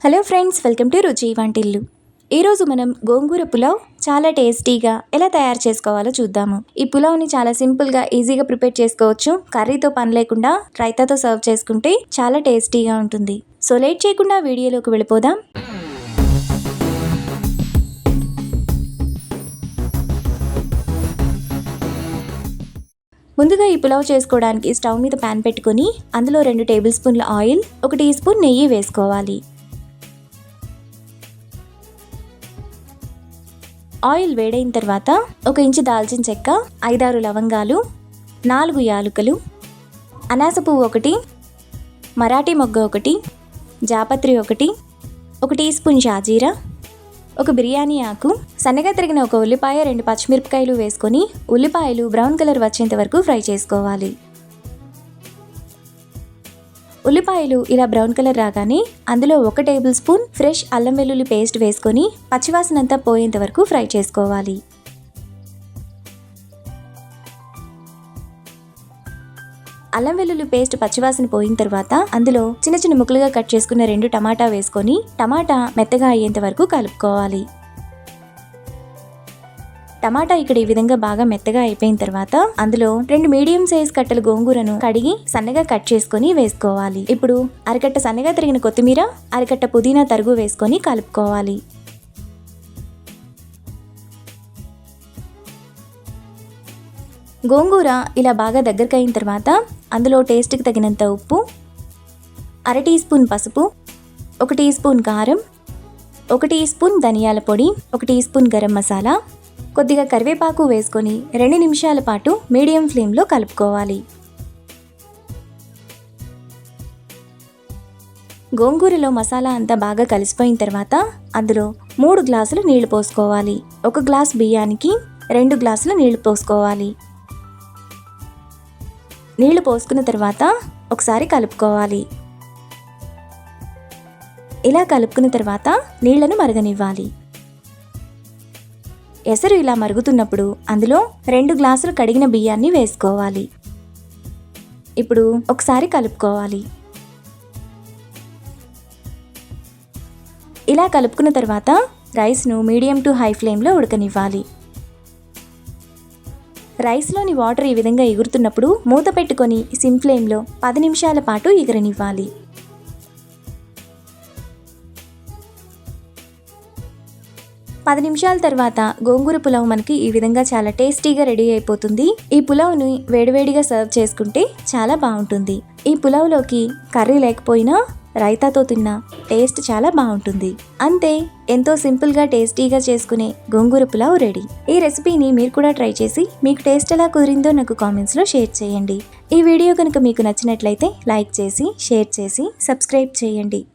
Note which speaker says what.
Speaker 1: Hello friends, welcome to రుచి వంటిల్లు. ఈరోజు మనం గోంగూర పులావ్ చాలా టేస్టీగా ఎలా తయారు చేసుకోవాలో చూద్దాము. ఈ పులావ్ని చాలా సింపుల్గా ఈజీగా ప్రిపేర్ చేసుకోవచ్చు. కర్రీతో పని లేకుండా రైతాతో సర్వ్ చేసుకుంటే చాలా టేస్టీగా ఉంటుంది. సో లేట్ చేయకుండా వీడియోలోకి వెళ్ళిపోదాం. ముందుగా ఈ పులావ్ చేసుకోవడానికి స్టవ్ మీద ప్యాన్ పెట్టుకొని అందులో 2 టేబుల్ స్పూన్ల ఆయిల్, 1 టీ స్పూన్ నెయ్యి వేసుకోవాలి. ఆయిల్ వేడైన తర్వాత 1 ఇంచు దాల్చిన చెక్క, 5-6 లవంగాలు, 4 యాలకులు, అనాస పువ్వు 1, మరాఠీ మొగ్గ 1, జాపత్రి 1, 1 టీ స్పూన్ షాజీరా, 1 బిర్యానీ ఆకు, సన్నగా తరిగిన 1 ఉల్లిపాయ, 2 పచ్చిమిరపకాయలు వేసుకొని ఉల్లిపాయలు బ్రౌన్ కలర్ వచ్చేంత వరకు ఫ్రై చేసుకోవాలి. ఉల్లిపాయలు ఇలా బ్రౌన్ కలర్ రాగానే అందులో 1 టేబుల్ స్పూన్ ఫ్రెష్ అల్లం వెల్లుల్లి పేస్ట్ వేసుకొని పచ్చివాసనంతా పోయేంత వరకు ఫ్రై చేసుకోవాలి. అల్లం వెల్లుల్లి పేస్ట్ పచ్చివాసన పోయిన తర్వాత అందులో చిన్న చిన్న ముక్కలుగా కట్ చేసుకున్న 2 టమాటా వేసుకొని టమాటా మెత్తగా అయ్యేంత వరకు కలుపుకోవాలి. టమాటా ఇక్కడ ఈ విధంగా బాగా మెత్తగా అయిపోయిన తర్వాత అందులో 2 మీడియం సైజ్ కట్టల గోంగూరను కడిగి సన్నగా కట్ చేసుకొని వేసుకోవాలి. ఇప్పుడు అరకట్ట సన్నగా తరిగిన కొత్తిమీర, అరకట్ట పుదీనా తరుగు వేసుకొని కలుపుకోవాలి. గోంగూర ఇలా బాగా దగ్గరకు అయిన తర్వాత అందులో టేస్ట్కి తగినంత ఉప్పు, 1/2 టీ స్పూన్ పసుపు, 1 టీ స్పూన్ కారం, 1 టీ స్పూన్ ధనియాల పొడి, 1 టీ స్పూన్ గరం మసాలా, కొద్దిగా కరివేపాకు వేసుకొని 2 నిమిషాల పాటు మీడియం ఫ్లేమ్లో కలుపుకోవాలి. గోంగూరలో మసాలా అంతా బాగా కలిసిపోయిన తర్వాత అందులో 3 గ్లాసులు నీళ్లు పోసుకోవాలి. 1 గ్లాస్ బియ్యానికి 2 గ్లాసులు నీళ్లు పోసుకోవాలి. నీళ్లు పోసుకున్న తర్వాత ఒకసారి కలుపుకోవాలి. ఇలా కలుపుకున్న తర్వాత నీళ్లను మరగనివ్వాలి. ఎసరు ఇలా మరుగుతున్నప్పుడు అందులో 2 గ్లాసులు కడిగిన బియ్యాన్ని వేసుకోవాలి. ఇప్పుడు ఒకసారి కలుపుకోవాలి. ఇలా కలుపుకున్న తర్వాత రైస్ను మీడియం టు హై ఫ్లేమ్లో ఉడకనివ్వాలి. రైస్లోని వాటర్ ఈ విధంగా ఎగురుతున్నప్పుడు మూత పెట్టుకొని సిమ్ ఫ్లేమ్లో 10 నిమిషాల పాటు ఎగరనివ్వాలి. 10 నిమిషాల తర్వాత గోంగూర పులావ్ మనకి ఈ విధంగా చాలా టేస్టీగా రెడీ అయిపోతుంది. ఈ పులావ్ని వేడివేడిగా సర్వ్ చేసుకుంటే చాలా బాగుంటుంది. ఈ పులావ్లోకి కర్రీ లేకపోయినా రైతాతో తిన్న టేస్ట్ చాలా బాగుంటుంది. అంతే, ఎంతో సింపుల్గా టేస్టీగా చేసుకునే గోంగూర పులావ్ రెడీ. ఈ రెసిపీని మీరు కూడా ట్రై చేసి మీకు టేస్ట్ ఎలా కుదిరిందో నాకు కామెంట్స్లో షేర్ చేయండి. ఈ వీడియో కనుక మీకు నచ్చినట్లయితే లైక్ చేసి, షేర్ చేసి, సబ్స్క్రైబ్ చేయండి.